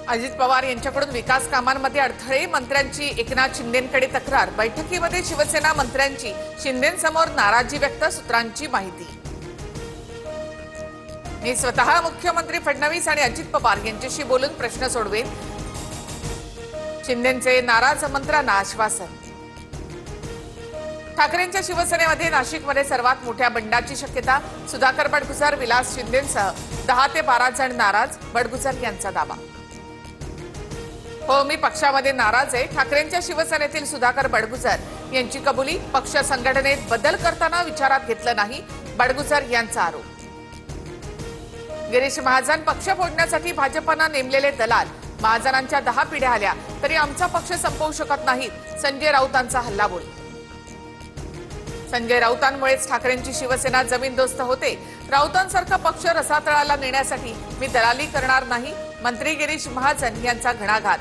अजित पवार यांच्याकडून विकास कामांमध्ये अडथळे, मंत्र्यांची एकनाथ शिंदेंकडे तक्रार। बैठकीमध्ये शिवसेना मंत्र्यांची शिंदेंसमोर नाराजी व्यक्त, सूत्रांची माहिती। मी स्वतः मुख्यमंत्री फडणवीस आणि अजित पवार यांच्याशी बोलून प्रश्न सोडवेन, शिंदेंचे नाराज मंत्र्यांना आश्वासन। ठाकरेंच्या शिवसेनेमध्ये नाशिकमध्ये सर्वात मोठ्या बंडाची शक्यता, सुधाकर बडगुजर, विलास शिंदेंसह 10 ते 12 जण नाराज, बडगुजर यांचा दावा। हो, मी पक्षामध्ये नाराज आहे, ठाकरेंच्या शिवसेनेतील सुधाकर बडगुजर यांची कबुली। पक्ष संघटनेत बदल करताना विचारात घेतलं नाही, बडगुजर यांचा आरोप। गिरीश महाजन, पक्ष फोडण्यासाठी भाजपनं नेमलेले दलाल, महाजनांच्या 10 पिढ्या आल्या तरी आमचा पक्ष संपवू शकत नाहीत, संजय राऊतांचा हल्लाबोल। संजय राऊतांमुळेच ठाकरेंची शिवसेना जमीनदोस्त होते, राऊतांसारखा पक्ष रसातळाला नेण्यासाठी मी दलाली करणार नाही, मंत्री गिरीश महाजन यांचा घणाघात।